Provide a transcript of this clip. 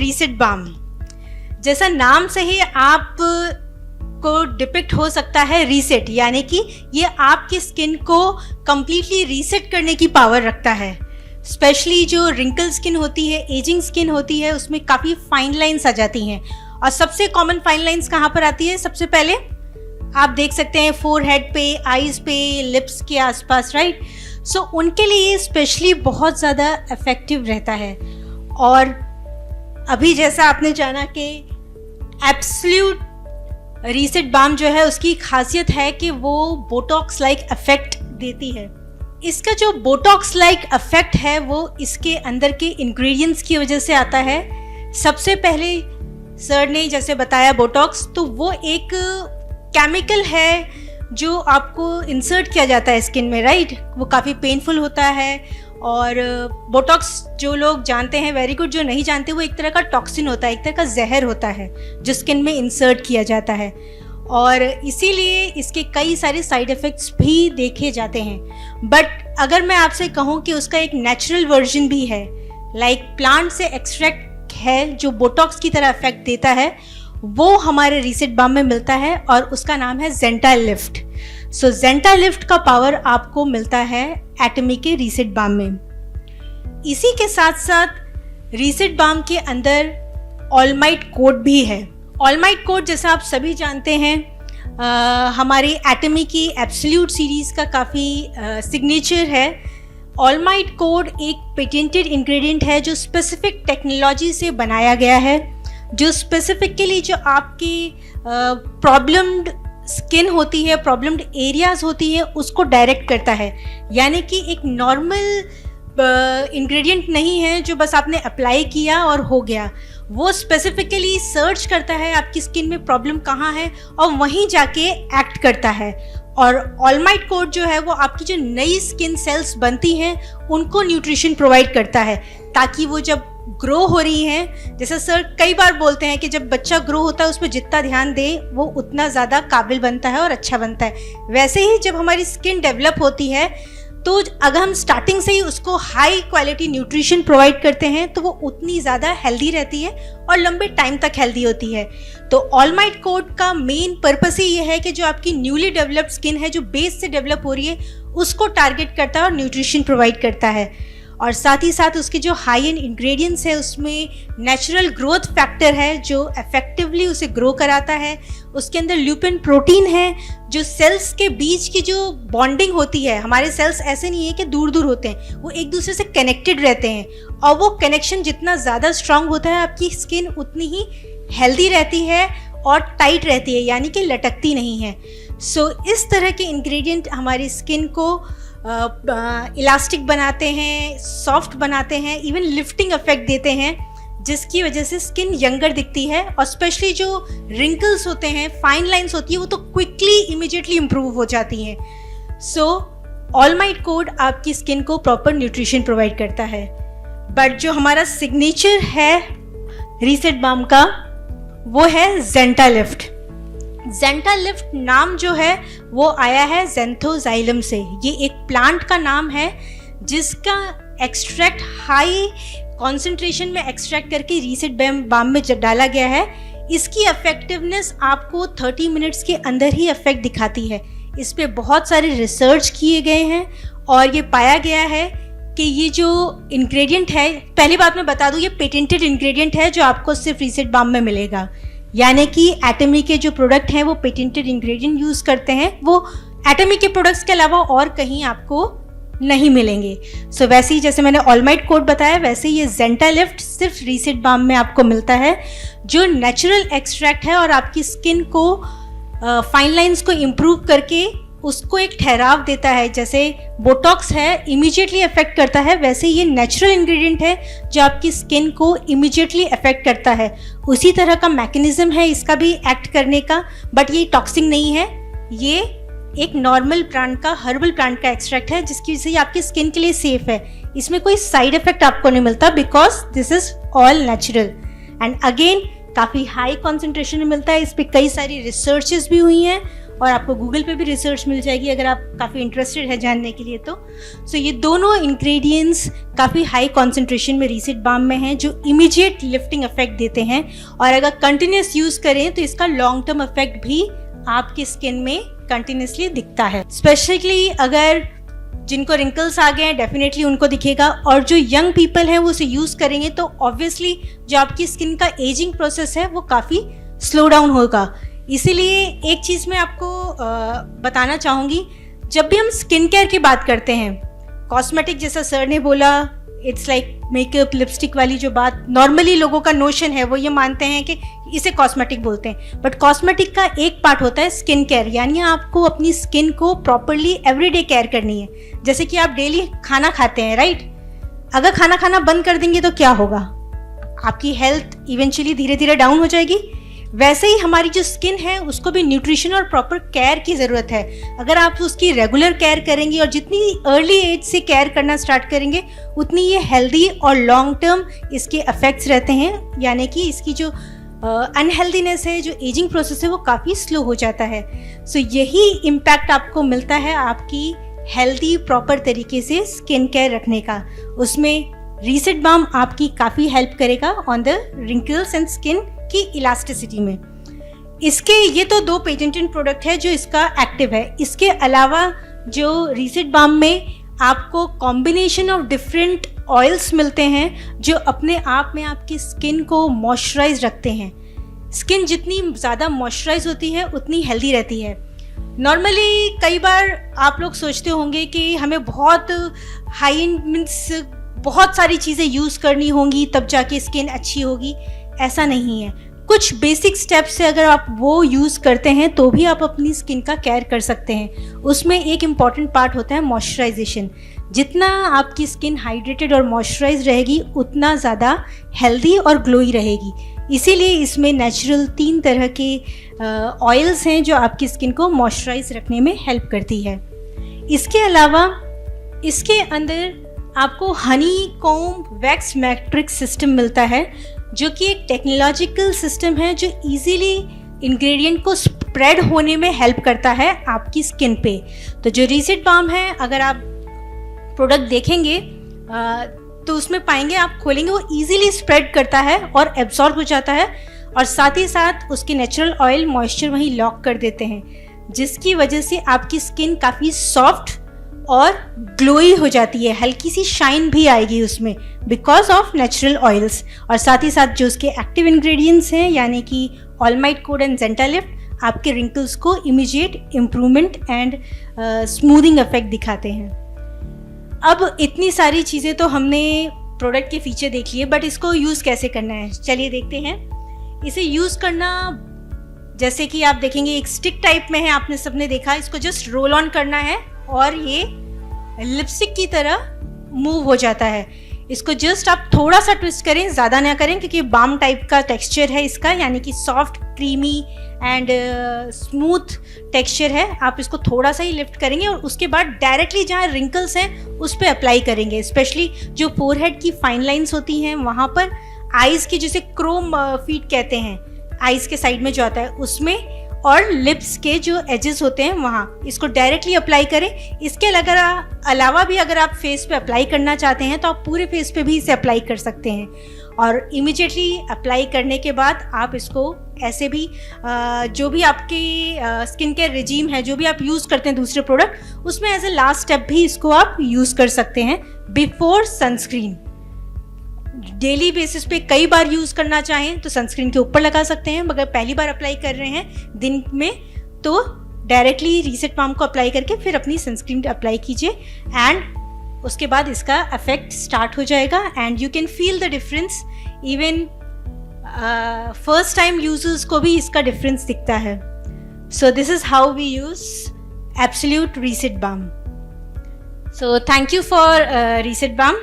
Reset balm. जैसा नाम से ही आप को डिपिक्ट हो सकता है रीसेट, यानी कि ये आपकी स्किन को कंप्लीटली रीसेट करने की पावर रखता है। स्पेशली जो रिंकल स्किन होती है, एजिंग स्किन होती है, उसमें काफ़ी फाइन लाइंस आ जाती हैं। और सबसे कॉमन फाइन लाइंस कहाँ पर आती है? सबसे पहले आप देख सकते हैं फोरहेड पे, आईज पे, लिप्स के आसपास, राइट। सो उनके लिए स्पेशली बहुत ज़्यादा इफेक्टिव रहता है। और अभी जैसा आपने जाना कि एब्सोल्यूट रीसेट बाम जो है उसकी खासियत है कि वो बोटॉक्स लाइक इफेक्ट देती है। इसका जो बोटॉक्स लाइक इफेक्ट है वो इसके अंदर के इंग्रेडिएंट्स की वजह से आता है। सबसे पहले सर ने जैसे बताया बोटॉक्स, तो वो एक केमिकल है जो आपको इंसर्ट किया जाता है स्किन में, राइट। वो काफ़ी पेनफुल होता है। और बोटॉक्स जो लोग जानते हैं वेरी गुड, जो नहीं जानते वो एक तरह का टॉक्सिन होता है, एक तरह का जहर होता है जो स्किन में इंसर्ट किया जाता है। और इसीलिए इसके कई सारे साइड इफ़ेक्ट्स भी देखे जाते हैं। बट अगर मैं आपसे कहूँ कि उसका एक नेचुरल वर्जन भी है, लाइक प्लांट से एक्सट्रैक्ट है जो बोटॉक्स की तरह इफेक्ट देता है, वो हमारे रीसेट बाम में मिलता है और उसका नाम है ज़ेंटालिफ्ट। सो ज़ेंटालिफ्ट का पावर आपको मिलता है एटमी के रीसेट बाम में। इसी के साथ साथ रीसेट बाम के अंदर ऑलमाइट कोड भी है। ऑलमाइट कोड जैसा आप सभी जानते हैं हमारी एटमी की एब्सोल्यूट सीरीज़ का काफ़ी सिग्नेचर है। ऑलमाइट कोड एक पेटेंटेड इंग्रेडिएंट है जो स्पेसिफिक टेक्नोलॉजी से बनाया गया है, जो स्पेसिफिकली जो आपकी प्रॉब्लम्ड स्किन होती है, प्रॉब्लम्ड एरियाज होती है, उसको डायरेक्ट करता है। यानी कि एक नॉर्मल इंग्रेडिएंट नहीं है जो बस आपने अप्लाई किया और हो गया। वो स्पेसिफिकली सर्च करता है आपकी स्किन में प्रॉब्लम कहाँ है और वहीं जाके एक्ट करता है। और ऑलमाइट कोड जो है वो आपकी जो नई स्किन सेल्स बनती हैं उनको न्यूट्रिशन प्रोवाइड करता है, ताकि वो जब ग्रो हो रही हैं, जैसे सर कई बार बोलते हैं कि जब बच्चा ग्रो होता है उस पर जितना ध्यान दे वो उतना ज़्यादा काबिल बनता है और अच्छा बनता है। वैसे ही जब हमारी स्किन डेवलप होती है तो अगर हम स्टार्टिंग से ही उसको हाई क्वालिटी न्यूट्रिशन प्रोवाइड करते हैं तो वो उतनी ज़्यादा हेल्दी रहती है और लंबे टाइम तक हेल्दी होती है। तो ऑलमाइट कोड का मेन पर्पस ही ये है कि जो आपकी न्यूली डेवलप्ड स्किन है, जो बेस से डेवलप हो रही है, उसको टारगेट करता है और न्यूट्रिशन प्रोवाइड करता है। और साथ ही साथ उसके जो हाई एंड इंग्रेडिएंट्स है उसमें नेचुरल ग्रोथ फैक्टर है जो इफेक्टिवली उसे ग्रो कराता है। उसके अंदर ल्यूपिन प्रोटीन है जो सेल्स के बीच की जो बॉन्डिंग होती है, हमारे सेल्स ऐसे नहीं है कि दूर दूर होते हैं, वो एक दूसरे से कनेक्टेड रहते हैं। और वो कनेक्शन जितना ज़्यादा स्ट्रांग होता है आपकी स्किन उतनी ही हेल्दी रहती है और टाइट रहती है, यानी कि लटकती नहीं है। सो इस तरह के इंग्रेडिएंट हमारी स्किन को इलास्टिक बनाते हैं, सॉफ्ट बनाते हैं, इवन लिफ्टिंग इफेक्ट देते हैं, जिसकी वजह से स्किन यंगर दिखती है। और स्पेशली जो रिंकल्स होते हैं, फाइन लाइंस होती है, वो तो क्विकली इमीडिएटली इम्प्रूव हो जाती हैं। सो ऑलमाइट कोड आपकी स्किन को प्रॉपर न्यूट्रिशन प्रोवाइड करता है। बट जो हमारा सिग्नेचर है रीसेट बाम का वो है ज़ेंटालिफ्ट। ज़ेंटालिफ्ट नाम जो है वो आया है ज़ेंथोज़ाइलम से। ये एक प्लांट का नाम है जिसका एक्सट्रैक्ट हाई कॉन्सेंट्रेशन में एक्सट्रैक्ट करके रीसेट बाम में डाला गया है। इसकी इफेक्टिवनेस आपको 30 मिनट्स के अंदर ही इफेक्ट दिखाती है। इस पे बहुत सारे रिसर्च किए गए हैं और ये पाया गया है कि ये जो इंग्रेडिएंट है, पहली बात मैं बता दूँ, ये पेटेंटेड इंग्रेडिएंट है जो आपको सिर्फ रीसेट बाम में मिलेगा। यानी कि एटमी के जो प्रोडक्ट हैं वो पेटेंटेड इंग्रेडिएंट यूज़ करते हैं, वो एटमी के प्रोडक्ट्स के अलावा और कहीं आपको नहीं मिलेंगे। सो वैसे ही जैसे मैंने ऑलमाइट कोड बताया, वैसे ही ये ज़ेंटालिफ्ट सिर्फ रीसेट बाम में आपको मिलता है, जो नेचुरल एक्सट्रैक्ट है और आपकी स्किन को फाइन लाइंस को इम्प्रूव करके उसको एक ठहराव देता है। जैसे बोटॉक्स है इमीडिएटली अफेक्ट करता है, वैसे ये नेचुरल इंग्रेडिएंट है जो आपकी स्किन को इमीडिएटली अफेक्ट करता है। उसी तरह का मैकेनिज्म है इसका भी एक्ट करने का, बट ये टॉक्सिक नहीं है, ये एक नॉर्मल प्लांट का, हर्बल प्लांट का एक्सट्रैक्ट है जिसकी वजह से आपकी स्किन के लिए सेफ है। इसमें कोई साइड इफेक्ट आपको नहीं मिलता because this is all natural and again काफ़ी हाई कॉन्सेंट्रेशन में मिलता है। इस पर कई सारी रिसर्चेस भी हुई हैं और आपको गूगल पे भी रिसर्च मिल जाएगी अगर आप काफ़ी इंटरेस्टेड है जानने के लिए तो। सो ये दोनों इंग्रेडिएंट्स काफ़ी हाई कॉन्सेंट्रेशन में रीसेट बाम में हैं जो इमीडिएट लिफ्टिंग इफेक्ट देते हैं, और अगर कंटिन्यूस यूज़ करें तो इसका लॉन्ग टर्म इफेक्ट भी आपकी स्किन में कंटिन्यूसली दिखता है। स्पेशली अगर जिनको रिंकल्स आ गए हैं डेफिनेटली उनको दिखेगा, और जो यंग पीपल हैं वो उसे यूज़ करेंगे तो ऑब्वियसली जो आपकी स्किन का एजिंग प्रोसेस है वो काफ़ी स्लो डाउन होगा। इसीलिए एक चीज़ मैं आपको बताना चाहूँगी, जब भी हम स्किन केयर की बात करते हैं, कॉस्मेटिक जैसा सर ने बोला इट्स लाइक मेकअप लिपस्टिक वाली जो बात नॉर्मली लोगों का नोशन है वो ये मानते हैं कि इसे कॉस्मेटिक बोलते हैं, बट कॉस्मेटिक का एक पार्ट होता है स्किन केयर, यानी आपको अपनी स्किन को प्रॉपरली एवरीडे केयर करनी है। जैसे कि आप डेली खाना खाते हैं, राइट? अगर खाना खाना बंद कर देंगे तो क्या होगा? आपकी हेल्थ इवेंचुअली धीरे धीरे डाउन हो जाएगी। वैसे ही हमारी जो स्किन है उसको भी न्यूट्रिशन और प्रॉपर केयर की ज़रूरत है। अगर आप उसकी रेगुलर केयर करेंगे और जितनी अर्ली एज से केयर करना स्टार्ट करेंगे उतनी ये हेल्दी और लॉन्ग टर्म इसके इफेक्ट्स रहते हैं, यानी कि इसकी जो अनहेल्दीनेस है, जो एजिंग प्रोसेस है वो काफ़ी स्लो हो जाता है। सो यही इम्पैक्ट आपको मिलता है आपकी हेल्दी प्रॉपर तरीके से स्किन केयर रखने का। उसमें रीसेट बाम आपकी काफ़ी हेल्प करेगा on the wrinkles and skin की इलास्टिसिटी में। इसके ये तो 2 पेटेंटेड प्रोडक्ट है जो इसका एक्टिव है। इसके अलावा जो रीसेट बाम में आपको कॉम्बिनेशन ऑफ डिफरेंट ऑयल्स मिलते हैं जो अपने आप में आपकी स्किन को मॉइस्चराइज रखते हैं। स्किन जितनी ज़्यादा मॉइस्चराइज होती है उतनी हेल्दी रहती है। नॉर्मली कई बार आप लोग सोचते होंगे कि हमें बहुत हाई मीन्स बहुत सारी चीज़ें यूज़ करनी होंगी तब जाके स्किन अच्छी होगी, ऐसा नहीं है। कुछ बेसिक स्टेप्स से अगर आप वो यूज़ करते हैं तो भी आप अपनी स्किन का केयर कर सकते हैं। उसमें एक इम्पॉर्टेंट पार्ट होता है मॉइस्चराइजेशन। जितना आपकी स्किन हाइड्रेटेड और मॉइस्चराइज रहेगी उतना ज़्यादा हेल्दी और ग्लोई रहेगी। इसीलिए इसमें नेचुरल 3 तरह के ऑयल्स हैं जो आपकी स्किन को मॉइस्चराइज रखने में हेल्प करती है। इसके अलावा इसके अंदर आपको Honey comb wax matrix system मिलता है जो कि एक टेक्नोलॉजिकल सिस्टम है जो इजीली इंग्रेडिएंट को स्प्रेड होने में हेल्प करता है आपकी स्किन पे। तो जो रीसेट बाम है अगर आप प्रोडक्ट देखेंगे तो उसमें पाएंगे, आप खोलेंगे वो इजीली स्प्रेड करता है और एब्जॉर्ब हो जाता है, और साथ ही साथ उसके नेचुरल ऑयल मॉइस्चर वहीं लॉक कर देते हैं, जिसकी वजह से आपकी स्किन काफ़ी सॉफ्ट और ग्लोई हो जाती है। हल्की सी शाइन भी आएगी उसमें बिकॉज ऑफ नेचुरल ऑयल्स। और साथ ही साथ जो उसके एक्टिव इंग्रेडिएंट्स हैं यानी कि ऑलमाइट कोड एंड ज़ेंटालिफ्ट आपके रिंकल्स को immediate improvement and smoothing effect दिखाते हैं। अब इतनी सारी चीज़ें तो हमने प्रोडक्ट के फीचर देख लिए, बट इसको यूज़ कैसे करना है चलिए देखते हैं। इसे यूज़ करना जैसे कि आप देखेंगे एक स्टिक टाइप में है, आपने सबने देखा। इसको जस्ट रोल ऑन करना है और ये लिपस्टिक की तरह मूव हो जाता है। इसको जस्ट आप थोड़ा सा ट्विस्ट करें, ज़्यादा ना करें, क्योंकि बाम टाइप का टेक्सचर है इसका, यानी कि soft creamy and smooth texture है। आप इसको थोड़ा सा ही लिफ्ट करेंगे और उसके बाद डायरेक्टली जहाँ रिंकल्स हैं उस पर अप्लाई करेंगे। स्पेशली जो फोरहेड की फाइन लाइंस होती हैं वहाँ पर, आइज़ की जिसे क्रोम फीट कहते हैं, आइज़ के साइड में जो आता है उसमें, और लिप्स के जो एजेस होते हैं वहाँ, इसको डायरेक्टली अप्लाई करें। इसके अलावा भी अगर आप फेस पे अप्लाई करना चाहते हैं तो आप पूरे फेस पे भी इसे अप्लाई कर सकते हैं। और इमीडिएटली अप्लाई करने के बाद आप इसको ऐसे भी जो भी आपकी स्किन केयर रिजीम है, जो भी आप यूज़ करते हैं दूसरे प्रोडक्ट, उसमें एज ए लास्ट स्टेप भी इसको आप यूज़ कर सकते हैं बिफोर सनस्क्रीन। डेली बेसिस पे कई बार यूज़ करना चाहें तो सनस्क्रीन के ऊपर लगा सकते हैं, मगर पहली बार अप्लाई कर रहे हैं दिन में तो डायरेक्टली रीसेट बाम को अप्लाई करके फिर अपनी सनस्क्रीन अप्लाई कीजिए, एंड उसके बाद इसका इफेक्ट स्टार्ट हो जाएगा and you can feel the difference. Even first time users को भी इसका डिफरेंस दिखता है। So this is how we use absolute reset balm. So thank you for reset balm.